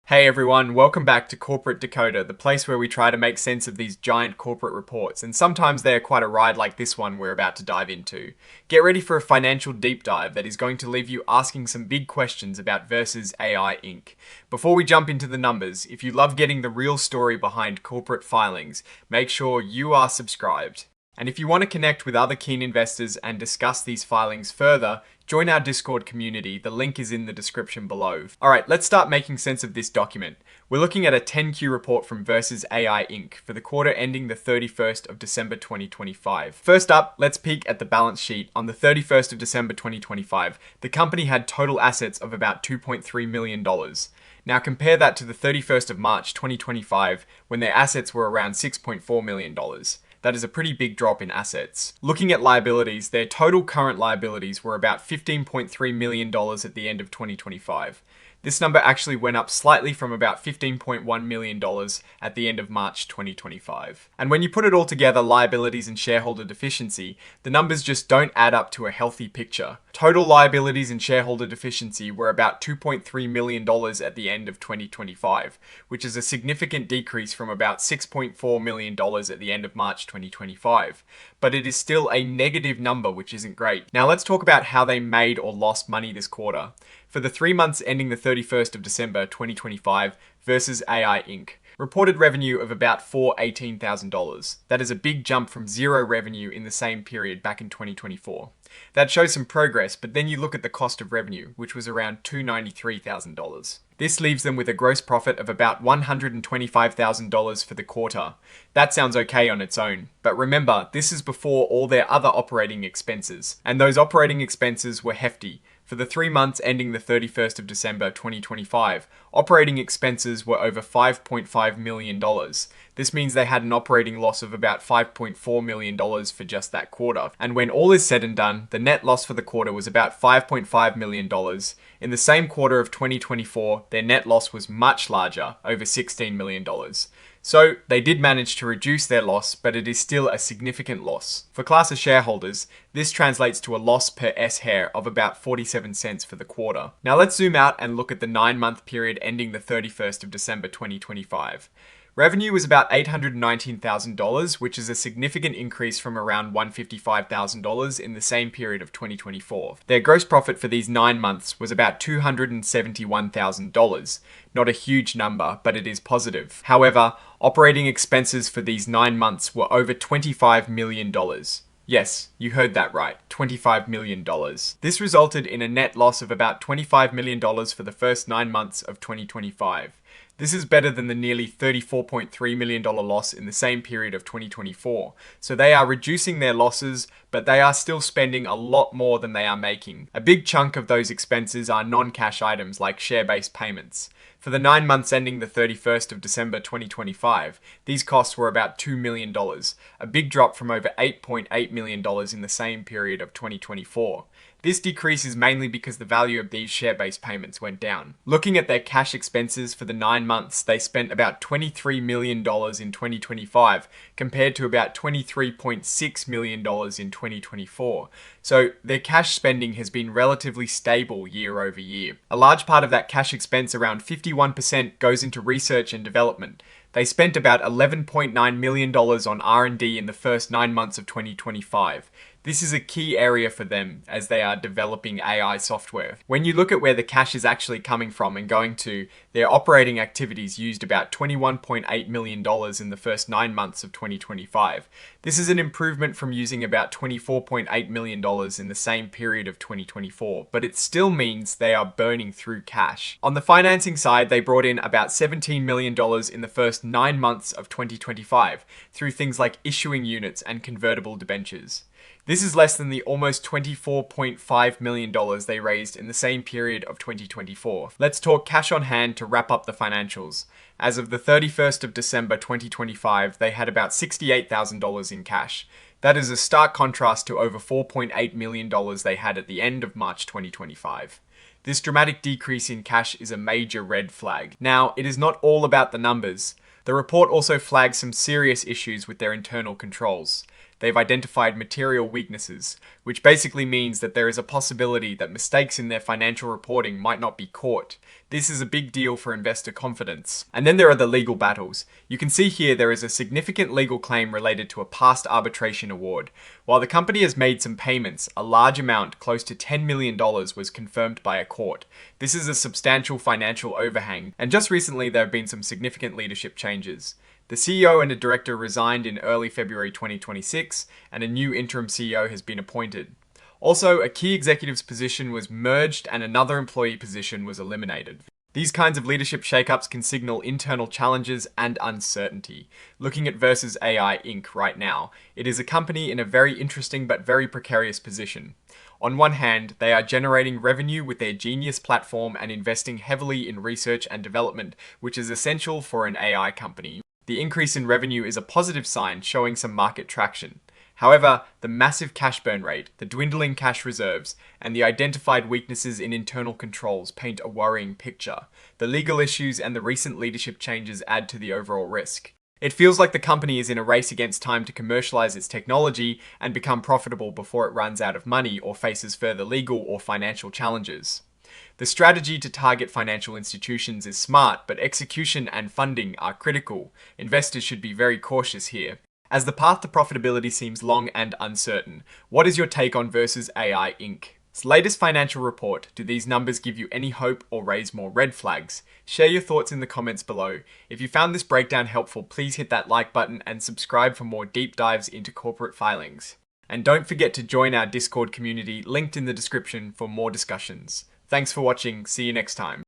Hey everyone, welcome back to Corporate Decoder, the place where we try to make sense of these giant corporate reports, and sometimes they are quite a ride like this one we're about to dive into. Get ready for a financial deep dive that is going to leave you asking some big questions about Versus AI Inc. Before we jump into the numbers, if you love getting the real story behind corporate filings, make sure you are subscribed. And if you want to connect with other keen investors and discuss these filings further, join our Discord community. The link is in the description below. Alright, let's start making sense of this document. We're looking at a 10Q report from Versus AI Inc. for the quarter ending the 31st of December 2025. First up, let's peek at the balance sheet. On the 31st of December 2025, the company had total assets of about $2.3 million. Now compare that to the 31st of March 2025, when their assets were around $6.4 million. That is a pretty big drop in assets. Looking at liabilities, their total current liabilities were about $15.3 million at the end of 2025. This number actually went up slightly from about $15.1 million at the end of March 2025. And when you put it all together, liabilities and shareholder deficiency, the numbers just don't add up to a healthy picture. Total liabilities and shareholder deficiency were about $2.3 million at the end of 2025, which is a significant decrease from about $6.4 million at the end of March 2025. But it is still a negative number, which isn't great. Now let's talk about how they made or lost money this quarter. For the 3 months ending the 31st of December 2025, Versus AI Inc. reported revenue of about $418,000. That is a big jump from zero revenue in the same period back in 2024. That shows some progress, but then you look at the cost of revenue, which was around $293,000. This leaves them with a gross profit of about $125,000 for the quarter. That sounds okay on its own, but remember, this is before all their other operating expenses, and those operating expenses were hefty. For the 3 months ending the 31st of December 2025, operating expenses were over $5.5 million. This means they had an operating loss of about $5.4 million for just that quarter. And when all is said and done, the net loss for the quarter was about $5.5 million. In the same quarter of 2024, their net loss was much larger, over $16 million. So they did manage to reduce their loss, but it is still a significant loss. For class of shareholders, this translates to a loss per S-share of about 47 cents for the quarter. Now let's zoom out and look at the 9-month period ending the 31st of December 2025. Revenue was about $819,000, which is a significant increase from around $155,000 in the same period of 2024. Their gross profit for these 9 months was about $271,000. Not a huge number, but it is positive. However, operating expenses for these 9 months were over $25 million. Yes, you heard that right, $25 million. This resulted in a net loss of about $25 million for the first 9 months of 2025. This is better than the nearly $34.3 million loss in the same period of 2024. So they are reducing their losses, but they are still spending a lot more than they are making. A big chunk of those expenses are non-cash items like share-based payments. For the 9 months ending the 31st of December 2025, these costs were about $2 million, a big drop from over $8.8 million in the same period of 2024. This decrease is mainly because the value of these share-based payments went down. Looking at their cash expenses for the 9 months, they spent about $23 million in 2025 compared to about $23.6 million in 2024. So their cash spending has been relatively stable year over year. A large part of that cash expense, around 51%, goes into research and development. They spent about $11.9 million on R&D in the first 9 months of 2025. This is a key area for them as they are developing AI software. When you look at where the cash is actually coming from and going to, their operating activities used about $21.8 million in the first 9 months of 2025. This is an improvement from using about $24.8 million in the same period of 2024, but it still means they are burning through cash. On the financing side, they brought in about $17 million in the first 9 months of 2025 through things like issuing units and convertible debentures. This is less than the almost $24.5 million they raised in the same period of 2024. Let's talk cash on hand to wrap up the financials. As of the 31st of December 2025, they had about $68,000 in cash. That is a stark contrast to over $4.8 million they had at the end of March 2025. This dramatic decrease in cash is a major red flag. Now, it is not all about the numbers. The report also flags some serious issues with their internal controls. they've identified material weaknesses, which basically means that there is a possibility that mistakes in their financial reporting might not be caught. This is a big deal for investor confidence. And then there are the legal battles. You can see here there is a significant legal claim related to a past arbitration award. While the company has made some payments, a large amount, close to $10 million, was confirmed by a court. This is a substantial financial overhang, and just recently there have been some significant leadership changes. The CEO and a director resigned in early February 2026, and a new interim CEO has been appointed. Also, a key executive's position was merged and another employee position was eliminated. These kinds of leadership shakeups can signal internal challenges and uncertainty. Looking at Versus AI Inc. right now, it is a company in a very interesting but very precarious position. On one hand, they are generating revenue with their Genius platform and investing heavily in research and development, which is essential for an AI company. The increase in revenue is a positive sign, showing some market traction. However, the massive cash burn rate, the dwindling cash reserves, and the identified weaknesses in internal controls paint a worrying picture. The legal issues and the recent leadership changes add to the overall risk. It feels like the company is in a race against time to commercialize its technology and become profitable before it runs out of money or faces further legal or financial challenges. The strategy to target financial institutions is smart, but execution and funding are critical. Investors should be very cautious here. As the path to profitability seems long and uncertain, what is your take on Versus AI Inc.'s latest financial report? Do these numbers give you any hope or raise more red flags? Share your thoughts in the comments below. If you found this breakdown helpful, please hit that like button and subscribe for more deep dives into corporate filings. And don't forget to join our Discord community linked in the description for more discussions. Thanks for watching. See you next time.